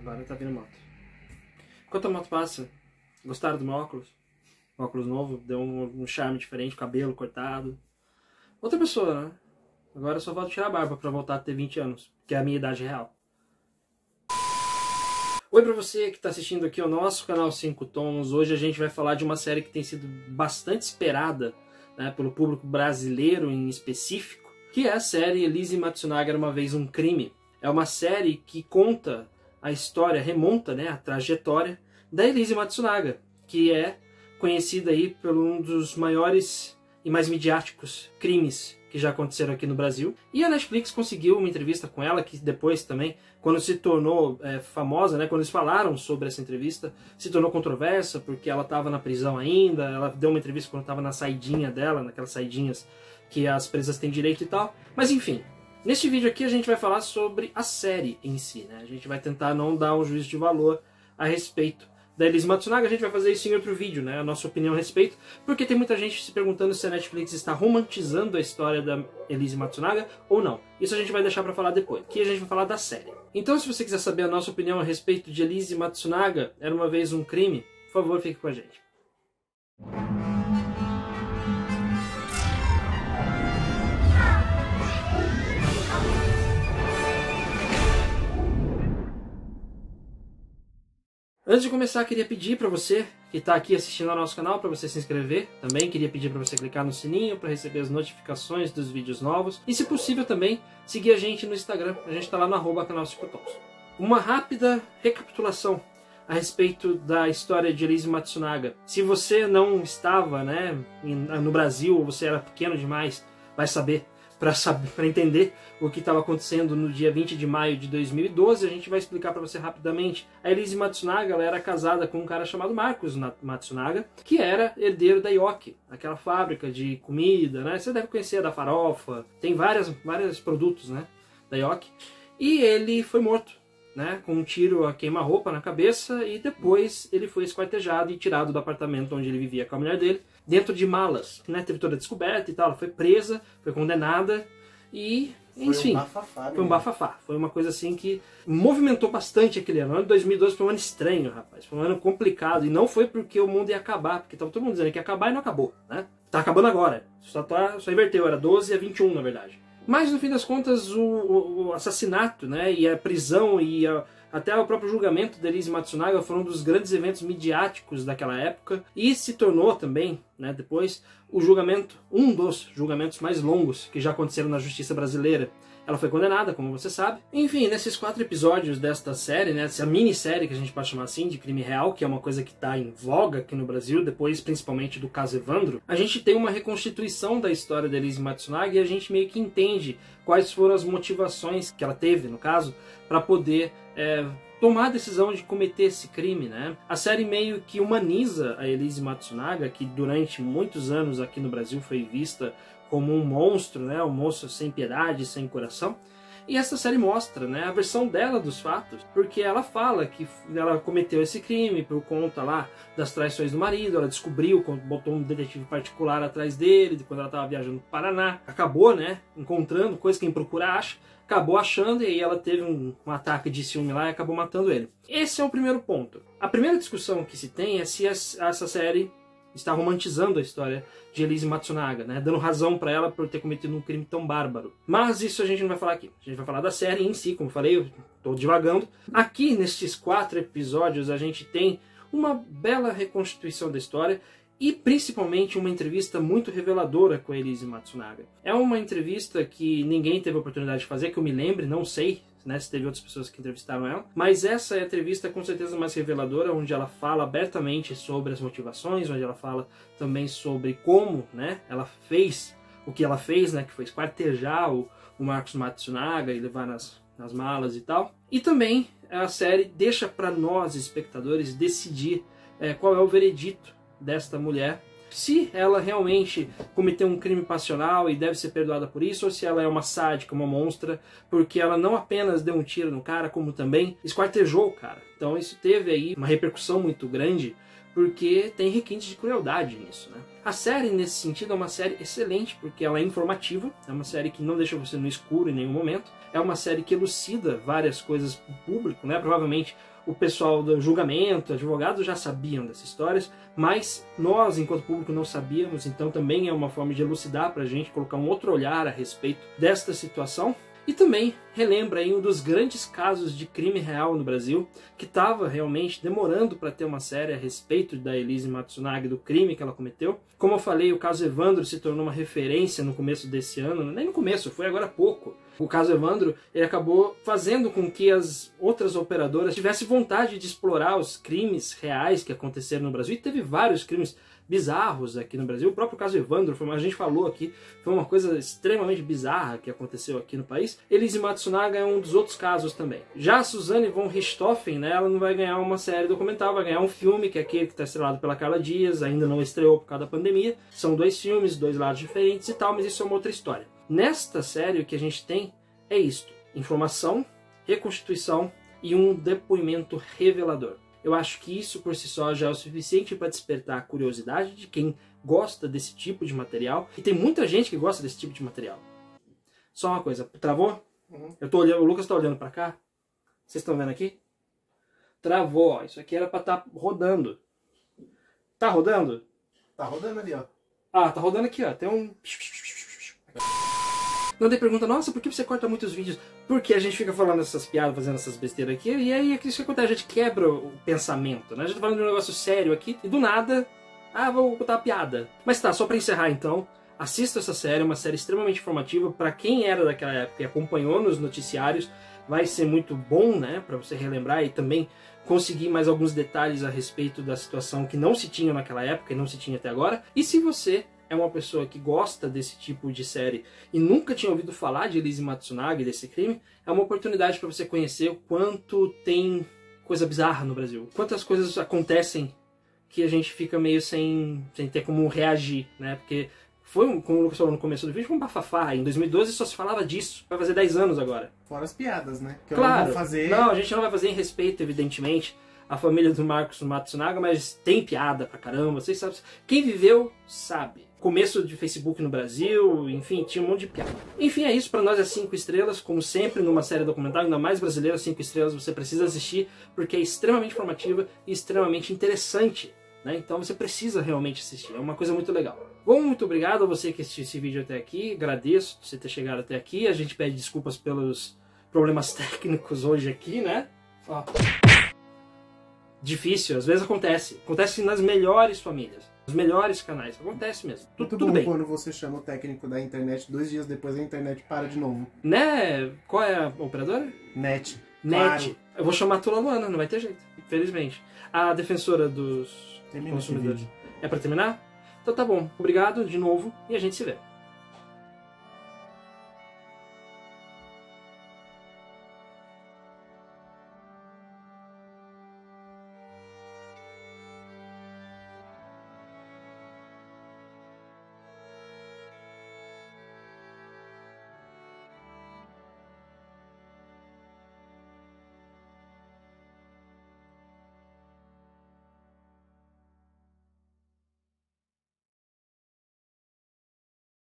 Agora tá vindo moto. Enquanto a moto passa, gostaram do meu óculos? Óculos novo, deu um charme diferente, cabelo cortado. Outra pessoa, né? Agora só falta tirar a barba pra voltar a ter 20 anos, que é a minha idade real. Oi pra você que tá assistindo aqui ao nosso canal 5 Tons. Hoje a gente vai falar de uma série que tem sido bastante esperada, né, pelo público brasileiro em específico, que é a série Elise Matsunaga Era Uma Vez Um Crime. É uma série que conta a história, remonta, né, a trajetória da Elise Matsunaga, que é conhecida aí por um dos maiores e mais midiáticos crimes que já aconteceram aqui no Brasil. E a Netflix conseguiu uma entrevista com ela, que depois também, quando se tornou famosa, né, quando eles falaram sobre essa entrevista, se tornou controversa, porque ela estava na prisão ainda, ela deu uma entrevista quando estava na saidinha dela, naquelas saidinhas que as presas têm direito e tal. Mas enfim, neste vídeo aqui a gente vai falar sobre a série em si, né? A gente vai tentar não dar um juízo de valor a respeito da Elise Matsunaga. A gente vai fazer isso em outro vídeo, né? A nossa opinião a respeito, porque tem muita gente se perguntando se a Netflix está romantizando a história da Elise Matsunaga ou não. Isso a gente vai deixar para falar depois. Aqui a gente vai falar da série. Então, se você quiser saber a nossa opinião a respeito de Elise Matsunaga Era Uma Vez Um Crime, por favor, fique com a gente. Antes de começar, queria pedir para você que está aqui assistindo ao nosso canal, para você se inscrever. Também queria pedir para você clicar no sininho para receber as notificações dos vídeos novos. E, se possível, também seguir a gente no Instagram. A gente está lá no @canal 5 Tons. Uma rápida recapitulação a respeito da história de Elise Matsunaga. Se você não estava, né, no Brasil, ou você era pequeno demais, vai saber. Para entender o que estava acontecendo no dia 20 de maio de 2012, a gente vai explicar para você rapidamente. A Elise Matsunaga, ela era casada com um cara chamado Marcos Matsunaga, que era herdeiro da Yoki, aquela fábrica de comida, né? Você deve conhecer a da farofa, tem vários produtos, né, da Yoki. E ele foi morto, né, com um tiro a queima-roupa na cabeça, e depois ele foi esquartejado e tirado do apartamento onde ele vivia com a mulher dele, dentro de malas, né? Teve toda a descoberta e tal, ela foi presa, foi condenada e, enfim, foi um bafafá. Foi uma coisa assim que movimentou bastante aquele ano. O ano de 2012 foi um ano estranho, rapaz, foi um ano complicado, e não foi porque o mundo ia acabar, porque estava todo mundo dizendo que ia acabar e não acabou, né? Tá acabando agora, só inverteu, era 12 a 21 na verdade. Mas, no fim das contas, o assassinato, né, e a prisão e até o próprio julgamento da Elise Matsunaga foram um dos grandes eventos midiáticos daquela época, e se tornou também, né, depois, um dos julgamentos mais longos que já aconteceram na justiça brasileira. Ela foi condenada, como você sabe. Enfim, nesses 4 episódios desta série, né, essa minissérie que a gente pode chamar assim, de crime real, que é uma coisa que está em voga aqui no Brasil, depois principalmente do caso Evandro, a gente tem uma reconstituição da história da Elise Matsunaga e a gente meio que entende quais foram as motivações que ela teve, no caso, para poder tomar a decisão de cometer esse crime, né? A série meio que humaniza a Elise Matsunaga, que durante muitos anos aqui no Brasil foi vista como um monstro, né? Um monstro sem piedade, sem coração. E essa série mostra, né, a versão dela dos fatos, porque ela fala que ela cometeu esse crime por conta lá das traições do marido. Ela descobriu, botou um detetive particular atrás dele, quando ela estava viajando para o Paraná. Acabou, né, encontrando coisa que quem procura acha. Acabou achando, e aí ela teve um ataque de ciúme lá e acabou matando ele. Esse é o primeiro ponto. A primeira discussão que se tem é se essa série está romantizando a história de Elise Matsunaga, né, dando razão para ela por ter cometido um crime tão bárbaro. Mas isso a gente não vai falar aqui. A gente vai falar da série em si, como eu falei, eu estou divagando. Aqui, nestes 4 episódios, a gente tem uma bela reconstituição da história e principalmente uma entrevista muito reveladora com a Elise Matsunaga. É uma entrevista que ninguém teve a oportunidade de fazer, que eu me lembre, não sei, né, se teve outras pessoas que entrevistaram ela, mas essa é a entrevista com certeza mais reveladora, onde ela fala abertamente sobre as motivações, onde ela fala também sobre como, né, ela fez o que ela fez, né, que foi esquartejar o Marcos Matsunaga e levar nas malas e tal. E também a série deixa para nós, espectadores, decidir qual é o veredito desta mulher, se ela realmente cometeu um crime passional e deve ser perdoada por isso, ou se ela é uma sádica, uma monstra, porque ela não apenas deu um tiro no cara, como também esquartejou o cara. Então isso teve aí uma repercussão muito grande porque tem requintes de crueldade nisso, né? A série, nesse sentido, é uma série excelente, porque ela é informativa, é uma série que não deixa você no escuro em nenhum momento, é uma série que elucida várias coisas para o público, né? Provavelmente o pessoal do julgamento, advogados já sabiam dessas histórias, mas nós, enquanto público, não sabíamos, então também é uma forma de elucidar para a gente, colocar um outro olhar a respeito desta situação. E também relembra aí um dos grandes casos de crime real no Brasil, que estava realmente demorando para ter uma série a respeito da Elise Matsunaga e do crime que ela cometeu. Como eu falei, o caso Evandro se tornou uma referência no começo desse ano, nem no começo, foi agora há pouco. O caso Evandro, ele acabou fazendo com que as outras operadoras tivessem vontade de explorar os crimes reais que aconteceram no Brasil, e teve vários crimes bizarros aqui no Brasil. O próprio caso Evandro, a gente falou aqui, foi uma coisa extremamente bizarra que aconteceu aqui no país. Elise Matsunaga é um dos outros casos também. Já a Suzane von Richthofen, né, ela não vai ganhar uma série documental, vai ganhar um filme, que é aquele que está estrelado pela Carla Dias, ainda não estreou por causa da pandemia. São 2 filmes, 2 lados diferentes e tal, mas isso é uma outra história. Nesta série o que a gente tem é isto: informação, reconstituição e um depoimento revelador. Eu acho que isso por si só já é o suficiente para despertar a curiosidade de quem gosta desse tipo de material. E tem muita gente que gosta desse tipo de material. Só uma coisa, travou? Eu tô olhando, o Lucas está olhando para cá. Vocês estão vendo aqui? Travou, ó. Isso aqui era para estar rodando. Tá rodando? Tá rodando ali, ó. Ah, tá rodando aqui, ó. Tem um... Não tem pergunta, nossa, por que você corta muitos vídeos? Porque a gente fica falando essas piadas, fazendo essas besteiras aqui, e aí é isso que acontece, a gente quebra o pensamento, né? A gente tá falando de um negócio sério aqui, e do nada, vou botar uma piada. Mas tá, só pra encerrar então, assista essa série, é uma série extremamente informativa, pra quem era daquela época e acompanhou nos noticiários, vai ser muito bom, né, pra você relembrar e também conseguir mais alguns detalhes a respeito da situação que não se tinha naquela época e não se tinha até agora. E se você é uma pessoa que gosta desse tipo de série e nunca tinha ouvido falar de Elise Matsunaga e desse crime, é uma oportunidade para você conhecer o quanto tem coisa bizarra no Brasil. Quantas coisas acontecem que a gente fica meio sem ter como reagir, né? Porque foi, como o Lucas falou no começo do vídeo, um bafafá. Em 2012 só se falava disso. Vai fazer 10 anos agora. Fora as piadas, né? Que claro, eu não vou fazer. Não, a gente não vai fazer em respeito, evidentemente, a família do Marcos Matsunaga, mas tem piada pra caramba, vocês sabem. Quem viveu, sabe. Começo de Facebook no Brasil, enfim, tinha um monte de piada. Enfim, é isso, pra nós é 5 estrelas, como sempre numa série documental, ainda mais brasileira, 5 estrelas você precisa assistir, porque é extremamente informativa e extremamente interessante, né? Então você precisa realmente assistir, é uma coisa muito legal. Bom, muito obrigado a você que assistiu esse vídeo até aqui, agradeço por você ter chegado até aqui, a gente pede desculpas pelos problemas técnicos hoje aqui, né? Ó. Difícil, às vezes acontece nas melhores famílias. Os melhores canais, acontece mesmo. Tudo bem. Quando você chama o técnico da internet, 2 dias depois a internet para de novo. Né? Qual é a operadora? Net. Claro. Eu vou chamar a Tula Luana, não vai ter jeito, infelizmente. A defensora dos consumidores. É pra terminar? Então tá bom, obrigado de novo e a gente se vê.